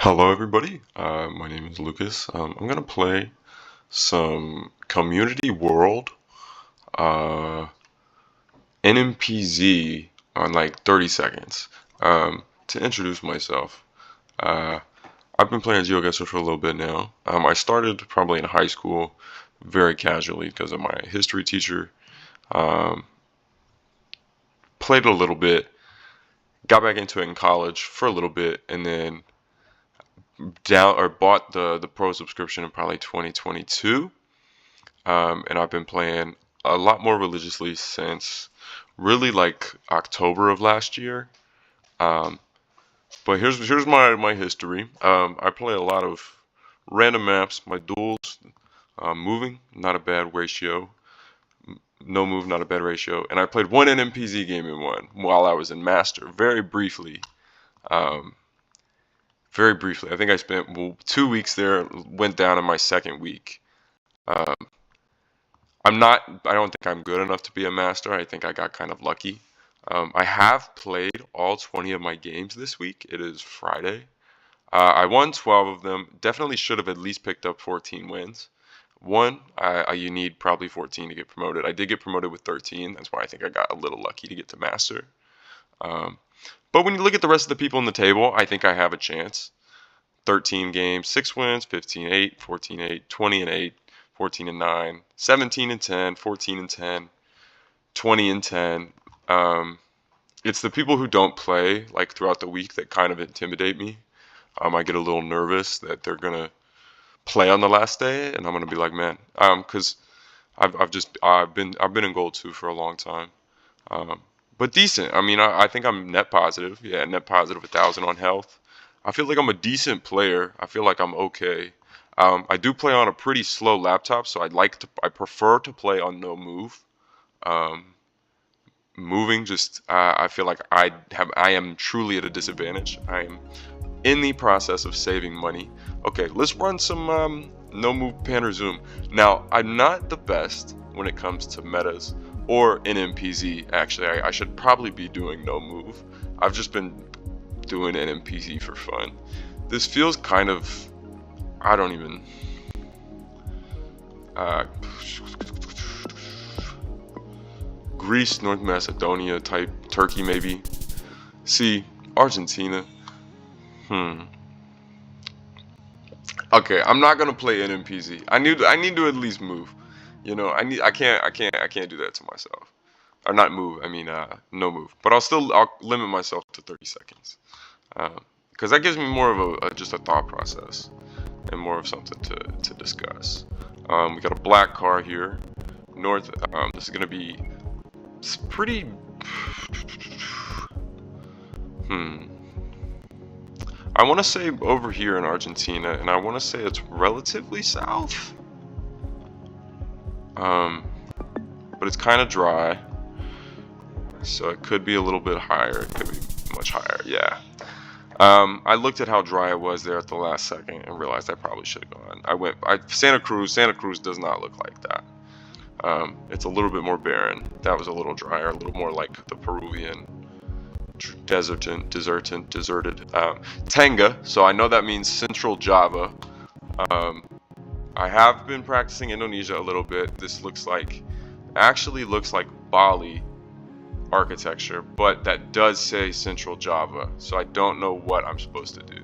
Hello everybody, my name is Lucas. I'm gonna play some Community World NMPZ on like 30 seconds. To introduce myself, uh, I've been playing GeoGuessr for a little bit now. I started probably in high school very casually because of my history teacher. Um, Played a little bit, got back into it in college for a little bit, and then bought the pro subscription in probably 2022, and I've been playing a lot more religiously since really like October of last year. Um, but here's my history. I play a lot of random maps. My duels, moving, not a bad ratio. No move, not a bad ratio. And I played one NMPZ game in one while I was in Master, very briefly. Um, Very briefly. I think I spent 2 weeks there, went down in my second week. Um, I don't think I'm good enough to be a master. I think I got kind of lucky. I have played all 20 of my games this week. It is Friday. I won 12 of them. Definitely should have at least picked up 14 wins. You need probably 14 to get promoted. I did get promoted with 13. That's why I think I got a little lucky to get to master. Um, but when you look at the rest of the people in the table, I think I have a chance. 13 games, 6 wins, 15-8, 14-8, 20-8, 14-9, 17-10, 14-10, 20-10. It's the people who don't play like throughout the week that kind of intimidate me. I get a little nervous that they're gonna play on the last day, and I'm gonna be like, man, because I've been in gold 2 for a long time. But decent. I mean, I think I'm net positive. Yeah, net positive 1,000 on health. I feel like I'm a decent player. I feel like I'm okay. I do play on a pretty slow laptop, so I prefer to play on no move. Moving just I feel like I am truly at a disadvantage. I am in the process of saving money. Okay, let's run some no move pan or zoom. Now, I'm not the best when it comes to metas or NMPZ. Actually, I should probably be doing no move. I've just been doing NMPZ for fun. This feels kind of, I don't even, Greece, North Macedonia type, Turkey maybe. See, Argentina. Okay, I'm not gonna play NMPZ. I need to at least move. You know, I can't do that to myself. Or not move, I mean no move. But I'll limit myself to 30 seconds. Because that gives me more of just a thought process and more of something to discuss. We got a black car here. North, this is gonna be pretty, I want to say over here in Argentina, and I want to say it's relatively south. But it's kind of dry, so it could be a little bit higher. It could be much higher, yeah. I looked at how dry it was there at the last second and realized I probably should have gone. Santa Cruz does not look like that. It's a little bit more barren. That was a little drier, a little more like the Peruvian deserted. Tenga, so I know that means Central Java. I have been practicing Indonesia a little bit. This actually looks like Bali architecture, but that does say Central Java, so I don't know what I'm supposed to do.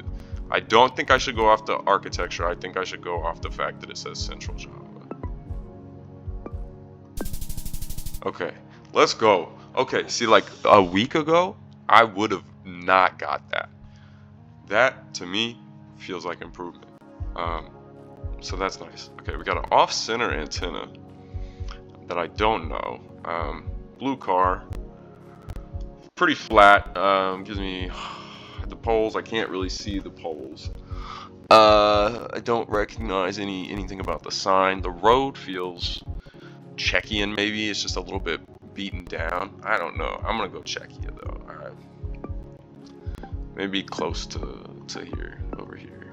I don't think I should go off the architecture. I think I should go off the fact that it says Central Java. Okay, let's go. Okay, see, like a week ago, I would have not got that. That, to me, feels like improvement. So that's nice. Okay, we got an off-center antenna that I don't know. Blue car. Pretty flat. Gives me the poles. I can't really see the poles. I don't recognize anything about the sign. The road feels Czechian maybe. It's just a little bit beaten down. I don't know. I'm gonna go Czechia though. Alright. Maybe close to here, over here.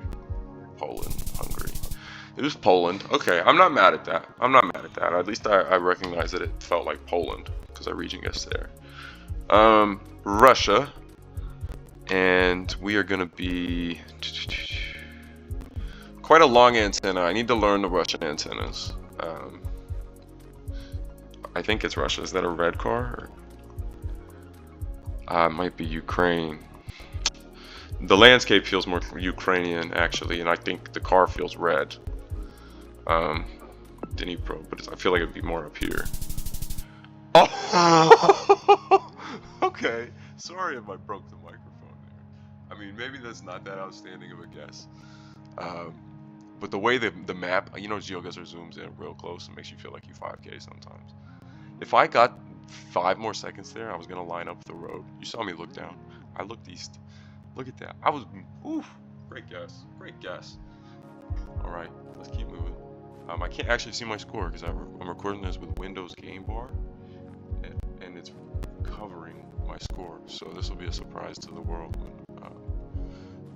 Poland, Hungary. It was Poland. Okay, I'm not mad at that. At least I recognize that it felt like Poland because I region guessed there. Russia, and we are gonna be Quite a long antenna. I need to learn the Russian antennas. I think it's Russia. Is that a red car? It might be Ukraine. The landscape feels more Ukrainian, actually, and I think the car feels red. Dnipro, but I feel like it'd be more up here. Oh! Okay. Sorry if I broke the microphone there. I mean, maybe that's not that outstanding of a guess. But the way the map, you know, GeoGuessr zooms in real close and makes you feel like you 5K sometimes. If I got 5 more seconds there, I was gonna line up the road. You saw me look down. I looked east. Look at that. I was, oof, great guess. Great guess. All right, let's keep moving. I can't actually see my score because I'm recording this with Windows Game Bar, and it's covering my score. So this will be a surprise to the world.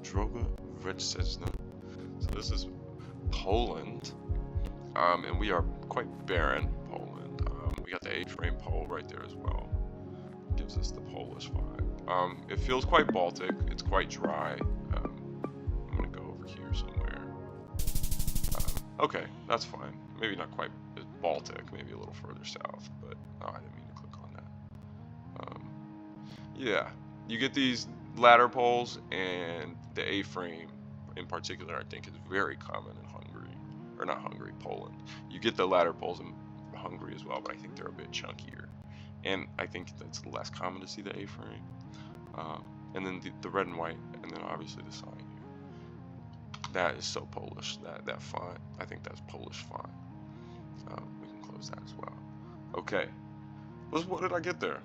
Droga Vrecesna. So this is Poland, and we are quite barren, Poland. We got the A-frame pole right there as well. Gives us the Polish vibe. It feels quite Baltic. It's quite dry. I'm gonna go over here somewhere. Okay, that's fine. Maybe not quite Baltic. Maybe a little further south. But oh, I didn't mean to click on that. Yeah, you get these ladder poles, and the A-frame in particular, I think, is very common in Hungary, or not Hungary, Poland. You get the ladder poles in Hungary as well, but I think they're a bit chunkier, and I think that's less common to see the A-frame. And then the red and white, and then obviously the sign here. That is so Polish. That font, I think that's Polish font. We can close that as well. Okay, what did I get there?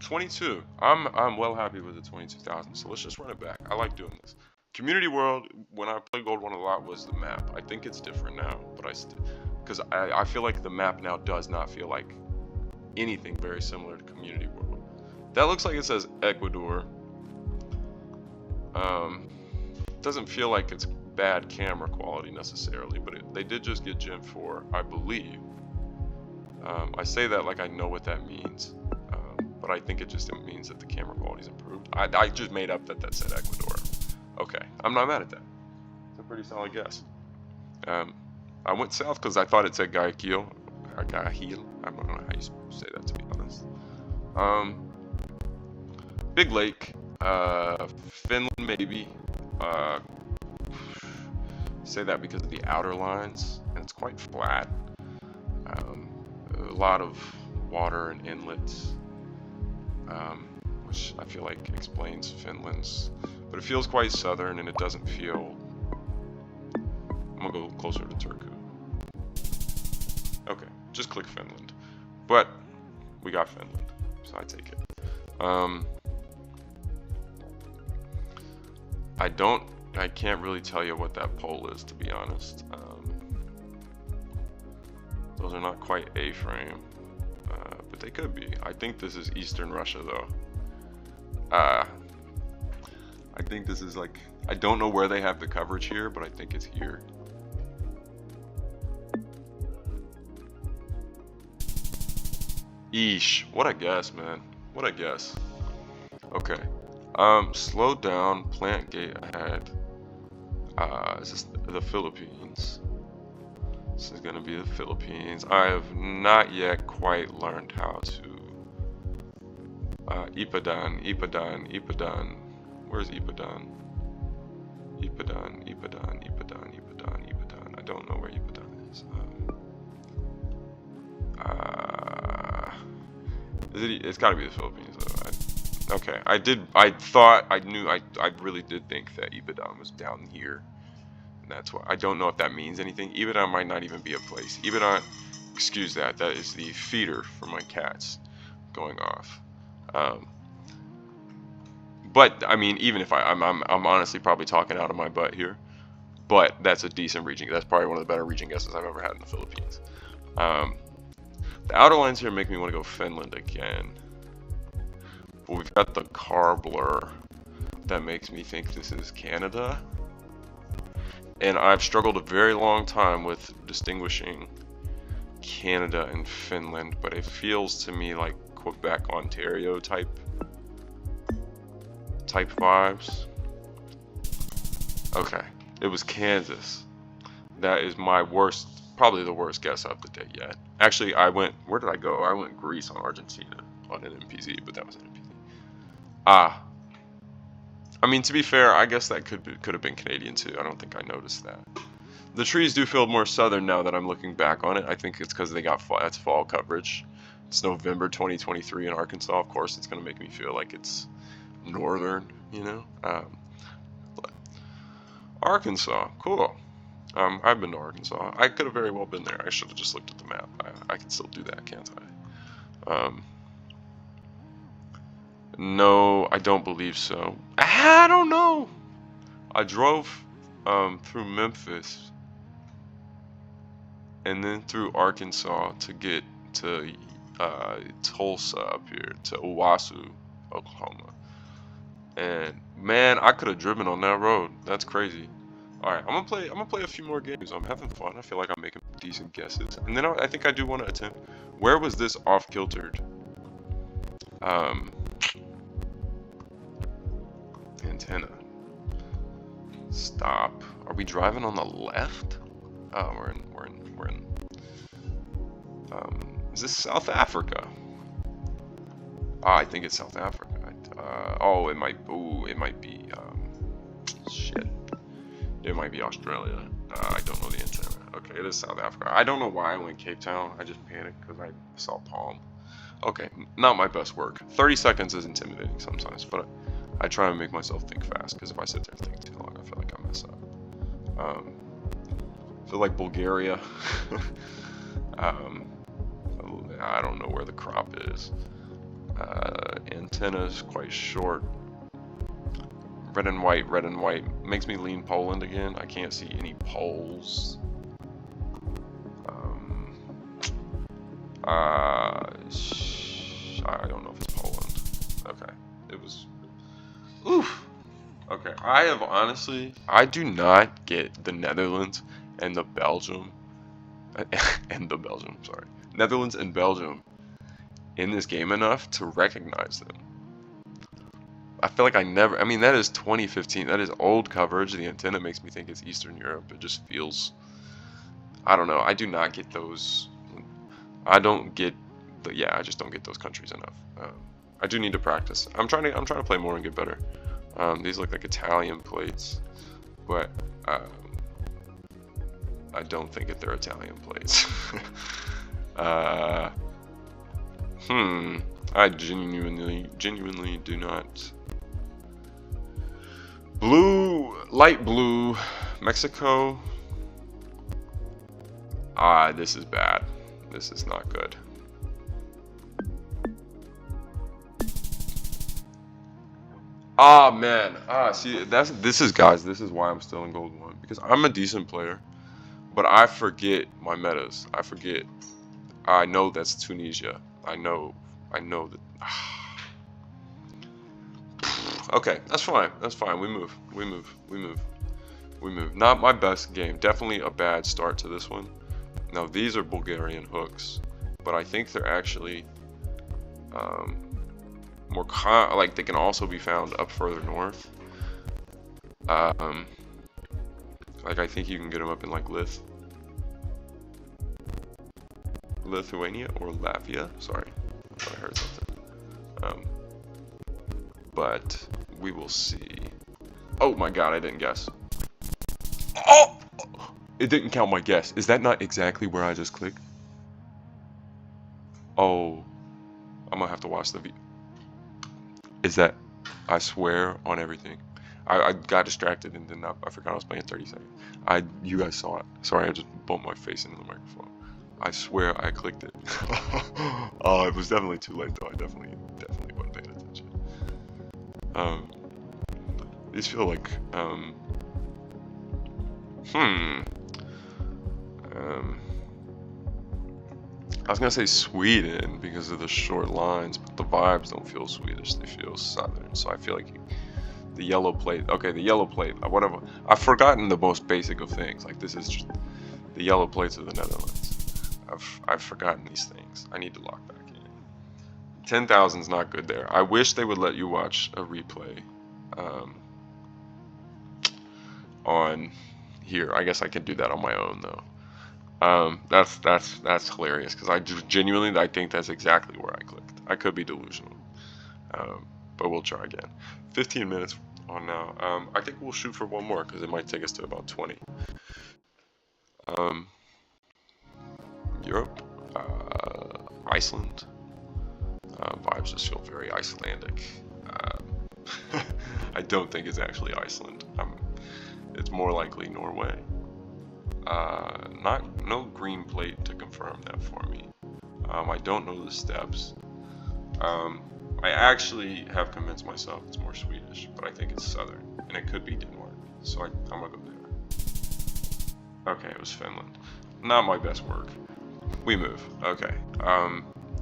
22. I'm well happy with the 22,000. So let's just run it back. I like doing this. Community World, when I played Gold 1 a lot, was the map. I think it's different now, but because I feel like the map now does not feel like anything very similar to Community World. That looks like it says Ecuador. Doesn't feel like it's bad camera quality necessarily, but they did just get Gen 4, I believe. I say that like I know what that means, but I think it just means that the camera quality is improved. I just made up that said Ecuador. Okay, I'm not mad at that. It's a pretty solid guess. I went south because I thought it said Guayaquil. Guayaquil. I don't know how you say that, to be honest. Big Lake. Finland, maybe. Say that because of the outer lines, and it's quite flat. A lot of water and inlets, which I feel like explains Finland's. But it feels quite southern, and it doesn't feel. I'm gonna go closer to Turku. Okay, just click Finland. But we got Finland, so I take it. I can't really tell you what that pole is, to be honest. Those are not quite A-frame, but they could be. I think this is Eastern Russia, though. I think this is like, I don't know where they have the coverage here, but I think it's here. Eesh, what a guess, man. What a guess. Okay. Slow down, plant gate ahead. Is this the Philippines? This is gonna be the Philippines. I have not yet quite learned how to Ipadan. Where's Ipadan? Ipadan. I don't know where Ipadan is. It's gotta be the Philippines though. Okay, I really did think that Ibadan was down here. And that's why, I don't know if that means anything. Ibadan might not even be a place. Ibadan, excuse that is the feeder for my cats going off. But, I mean, even if I'm honestly probably talking out of my butt here. But that's a decent region. That's probably one of the better region guesses I've ever had in the Philippines. The outer lines here make me want to go Finland again. But we've got the car blur that makes me think this is Canada. And I've struggled a very long time with distinguishing Canada and Finland, but it feels to me like Quebec, Ontario type vibes. Okay, it was Kansas. That is my worst, probably the worst guess of the day yet. Actually, where did I go? I went Greece on Argentina on an NPZ, but that was an NPZ. Ah, I mean, to be fair, I guess that could have been Canadian too. I don't think I noticed that. The trees do feel more southern now that I'm looking back on it. I think it's because they got that's fall coverage. It's November 2023 in Arkansas. Of course, it's going to make me feel like it's northern, you know. Arkansas, cool. I've been to Arkansas. I could have very well been there. I should have just looked at the map. I can still do that, can't I? No, I don't believe so. I don't know. I drove through Memphis and then through Arkansas to get to Tulsa up here, to Owasso, Oklahoma. And man, I could have driven on that road. That's crazy. All right, I'm gonna play a few more games. I'm having fun. I feel like I'm making decent guesses. And then I think I do want to attempt. Where was this off-kiltered? Antenna. Stop. Are we driving on the left? Oh, we're in. Is this South Africa? I think it's South Africa. Oh, it might. Ooh, it might be. Shit. It might be Australia. I don't know the antenna. Okay, it is South Africa. I don't know why I went Cape Town. I just panicked because I saw Palm. Okay, not my best work. 30 seconds is intimidating sometimes, but I try and make myself think fast, because if I sit there and think too long, I feel like I mess up. I feel like Bulgaria. I don't know where the crop is. Antenna is quite short. Red and white, red and white. Makes me lean Poland again. I can't see any poles. I don't know if it's Poland. Okay. It was... Oof. Okay. I do not get the Netherlands and the Belgium. Sorry. Netherlands and Belgium in this game enough to recognize them. I feel like I mean, that is 2015. That is old coverage. The antenna makes me think it's Eastern Europe. It just feels, I don't know. I do not get those. I just don't get those countries enough. I do need to practice. I'm trying to play more and get better. These look like Italian plates, but I don't think that they're Italian plates. I genuinely do not. Blue, light blue, Mexico. This is bad. This is not good. Man. See, this is why I'm still in Gold 1, because I'm a decent player, but I forget my metas. I know that's Tunisia. I know that. Okay, that's fine. We move. Not my best game. Definitely a bad start to this one. Now, these are Bulgarian hooks, but I think they're actually more like they can also be found up further north. Like I think you can get them up in like Lithuania or Latvia. Sorry, I thought I heard something. But we will see. Oh my god, I didn't guess. Oh! It didn't count my guess. Is that not exactly where I just clicked? Oh. I'm gonna have to watch the video. Is that... I swear on everything. I got distracted and then I forgot I was playing 30 seconds. You guys saw it. Sorry, I just bumped my face into the microphone. I swear I clicked it. Oh, it was definitely too late though. I definitely wasn't paying attention. These feel like, I was gonna say Sweden because of the short lines, but the vibes don't feel Swedish, they feel southern. So I feel like the yellow plate, okay, the yellow plate, whatever. I've forgotten the most basic of things. Like this is just the yellow plates of the Netherlands. I've forgotten these things. I need to lock back in. 10,000's not good there. I wish they would let you watch a replay on here. I guess I could do that on my own though. That's hilarious because I genuinely I think that's exactly where I clicked. I could be delusional, but we'll try again. 15 minutes on now. I think we'll shoot for one more because it might take us to about 20. Europe, Iceland. Vibes just feel very Icelandic. I don't think it's actually Iceland. It's more likely Norway. No green plate to confirm that for me. I don't know the steps. I actually have convinced myself it's more Swedish, but I think it's southern, and it could be Denmark. So I'm gonna go there. Okay, it was Finland. Not my best work. We move. Okay.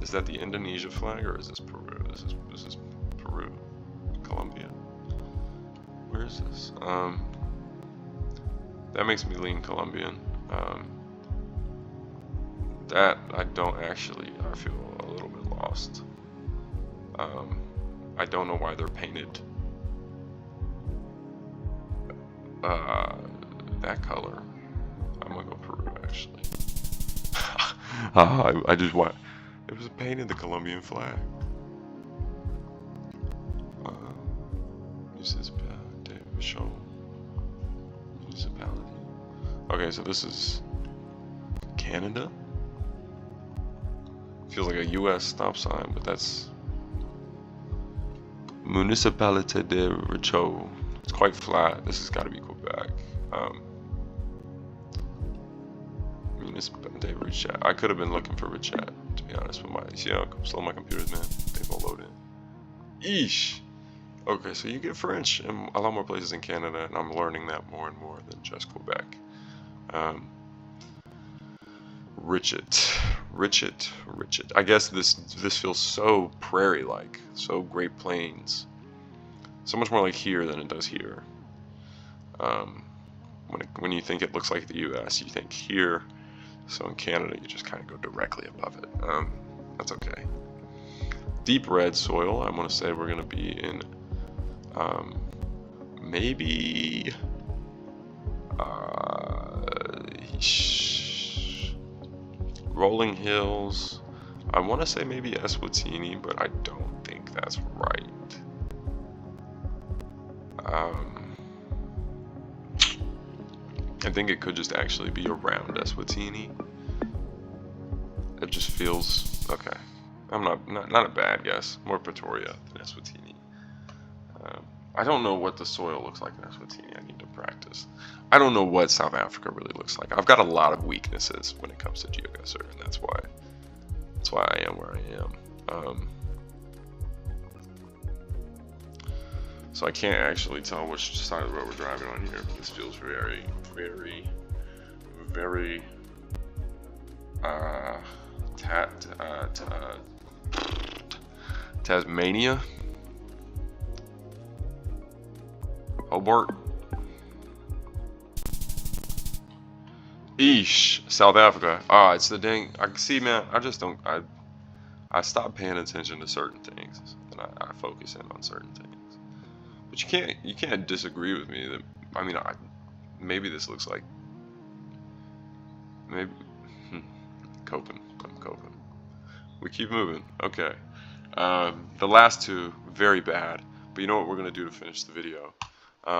Is that the Indonesia flag or is this Peru? This is Peru. Colombia. Where is this? That makes me lean Colombian. That I don't actually. I feel a little bit lost. I don't know why they're painted that color. I'm gonna go Peru actually. I just want. It was painted the Colombian flag. Municipality. Okay, so this is Canada. Feels like a U.S. stop sign, but that's Municipalité de Richo. It's quite flat. This has got to be Quebec. Municipalité de Richet. I could have been looking for Richet, to be honest with my. See how slow my computer's, man? Things don't load in. Eesh. Okay, so you get French in a lot more places in Canada, and I'm learning that more and more than just Quebec. Richet. I guess this feels so prairie-like, so Great Plains, so much more like here than it does here. When you think it looks like the U.S., you think here. So in Canada, you just kind of go directly above it. That's okay. Deep red soil. I'm gonna say we're gonna be in maybe rolling hills. I want to say maybe Eswatini, but I don't think that's right. I think it could just actually be around Eswatini. It just feels okay. I'm not a bad guess. More Pretoria than Eswatini. I don't know what the soil looks like in Eswatini. I need to practice. I don't know what South Africa really looks like. I've got a lot of weaknesses when it comes to GeoGuessr, and that's why I am where I am. So I can't actually tell which side of the road we're driving on here, but this feels very Tasmania. Hobart. Eesh, South Africa. Ah, it's the dang. I see, man. I just don't. I stop paying attention to certain things, and I focus in on certain things. But you can't disagree with me that. I mean, maybe this looks like maybe Copen. I'm Copen. We keep moving. Okay. The last two very bad. But you know what we're gonna do to finish the video?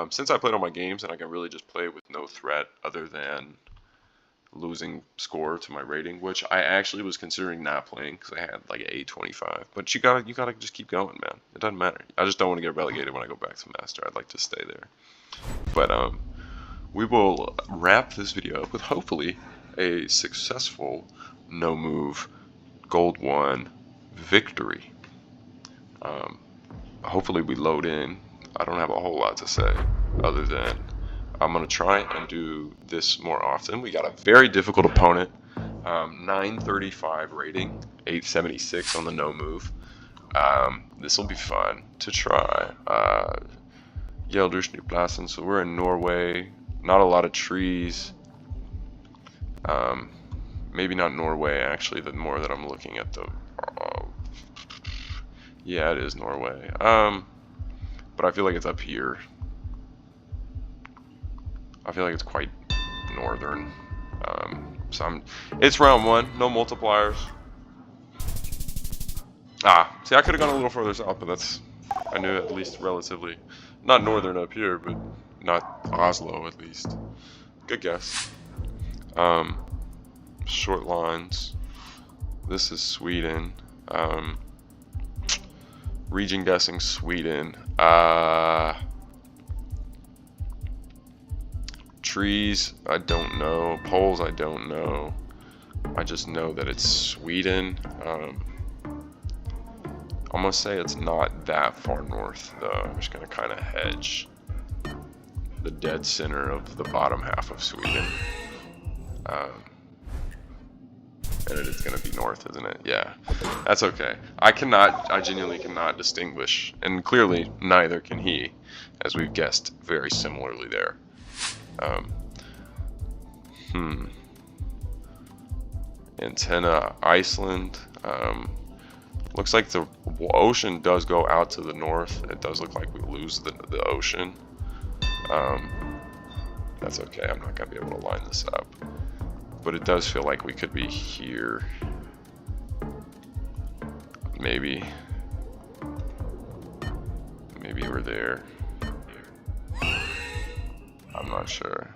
Since I played all my games and I can really just play with no threat other than losing score to my rating, which I actually was considering not playing because I had like an 825. But you gotta just keep going, man. It doesn't matter. I just don't want to get relegated when I go back to Master. I'd like to stay there. But we will wrap this video up with hopefully a successful no move gold 1 victory. Hopefully we load in. I don't have a whole lot to say other than I'm going to try and do this more often. We got a very difficult opponent, 935 rating, 876 on the no move. This will be fun to try. Gjelders so we're in Norway, not a lot of trees. Maybe not Norway actually, the more that I'm looking at the yeah, it is Norway. But I feel like it's up here. I feel like it's quite northern. It's round 1, no multipliers. See, I could have gone a little further south, but I knew at least relatively, not northern up here, but not Oslo at least. Good guess. Short lines. This is Sweden. Region guessing Sweden. Trees, I don't know. Poles, I don't know. I just know that it's Sweden. I'm gonna say it's not that far north though. I'm just gonna kind of hedge the dead center of the bottom half of Sweden. And it is gonna be north, isn't it? Yeah, that's okay. I genuinely cannot distinguish, and clearly neither can he, as we've guessed very similarly there. Antenna, Iceland. Looks like the ocean does go out to the north. It does look like we lose the ocean. That's okay. I'm not gonna be able to line this up, but it does feel like we could be here. Maybe we're there. I'm not sure.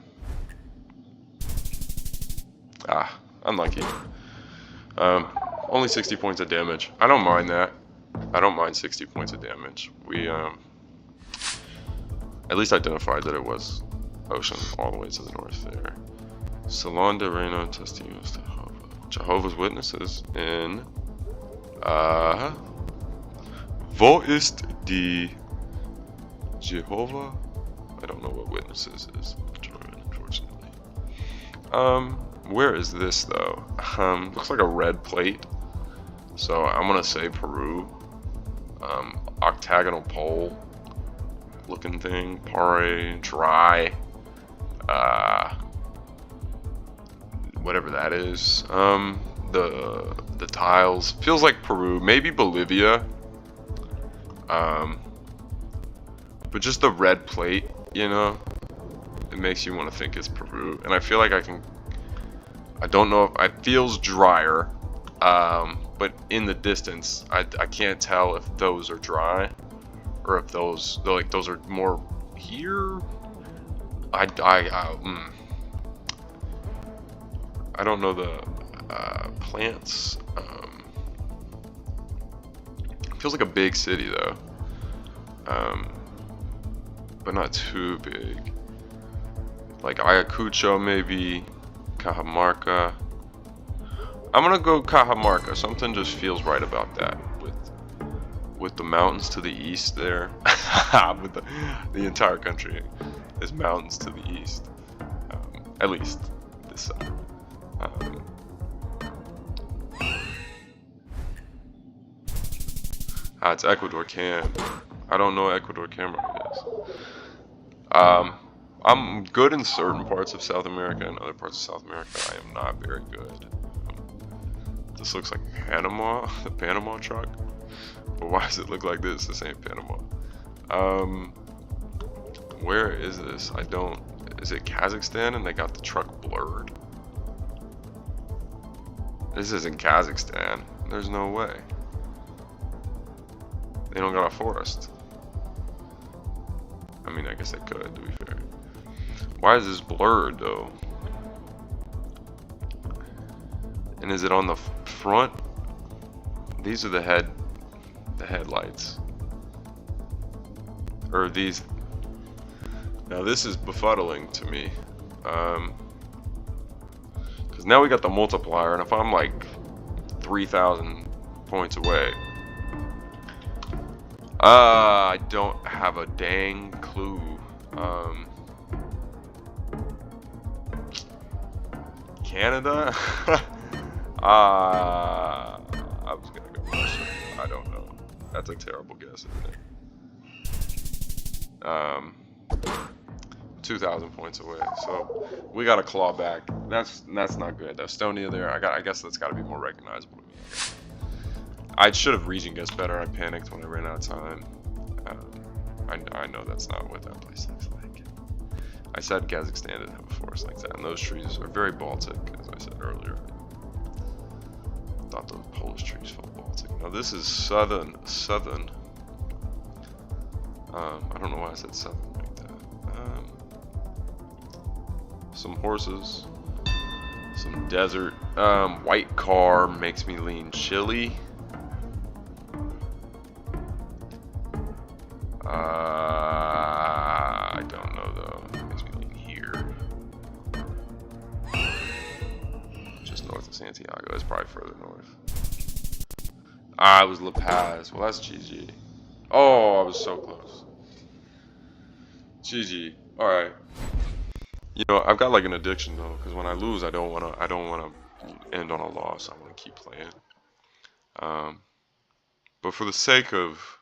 Unlucky. Only 60 points of damage. I don't mind that. I don't mind 60 points of damage. We at least identified that it was ocean all the way to the north there. Salon de Reino Testigos Jehovah's Witnesses in Wo ist die Jehovah? I don't know what witnesses is. German, unfortunately. Where is this though? Looks like a red plate. So I'm gonna say Peru. Octagonal pole looking thing. Pare, dry. Whatever that is. The tiles. Feels like Peru. Maybe Bolivia. But just the red plate, you know, it makes you want to think it's Peru. And I feel like I don't know if it feels drier, but in the distance, I can't tell if those are dry or if those are more here. I don't know the plants. Feels like a big city though, but not too big. Like Ayacucho maybe, Cajamarca. I'm gonna go Cajamarca. Something just feels right about that with the mountains to the east there. With the entire country is mountains to the east, at least this side. It's Ecuador Cam. I don't know what Ecuador Camera is. I'm good in certain parts of South America, and other parts of South America I am not very good. This looks like Panama, the Panama truck. But why does it look like this? This ain't Panama. Where is this? Is it Kazakhstan and they got the truck blurred? This isn't Kazakhstan. There's no way. They don't got a forest. I mean, I guess they could, to be fair. Why is this blurred though? And is it on the front? These are the headlights. Or these. Now this is befuddling to me. Because now we got the multiplier, and if I'm like 3,000 points away, I don't have a dang clue. Canada? I was gonna go Russia. I don't know. That's a terrible guess, isn't it? 2,000 points away. So we gotta claw back. That's not good. Estonia there. I guess that's gotta be more recognizable to me. I should have region guessed better. I panicked when I ran out of time. I know that's not what that place looks like. I said Kazakhstan didn't have a forest like that, and those trees are very Baltic, as I said earlier. I thought those Polish trees felt Baltic. Now this is southern. I don't know why I said southern like that. Some horses, some desert. White car makes me lean chili. I don't know though. It makes me lean here. Just north of Santiago. That's probably further north. It was La Paz. Well, that's GG. Oh, I was so close. GG. All right. You know, I've got like an addiction though, because when I lose, I don't wanna end on a loss. I wanna keep playing. But for the sake of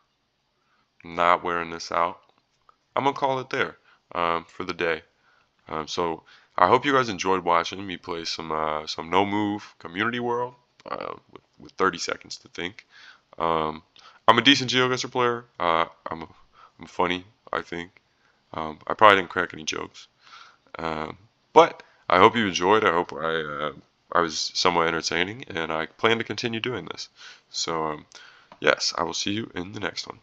not wearing this out, I'm gonna call it there for the day. So I hope you guys enjoyed watching me play some no move community world with 30 seconds to think. I'm a decent GeoGuessr player. I'm funny, I think. I probably didn't crack any jokes, but I hope you enjoyed. I hope I was somewhat entertaining, and I plan to continue doing this. So yes, I will see you in the next one.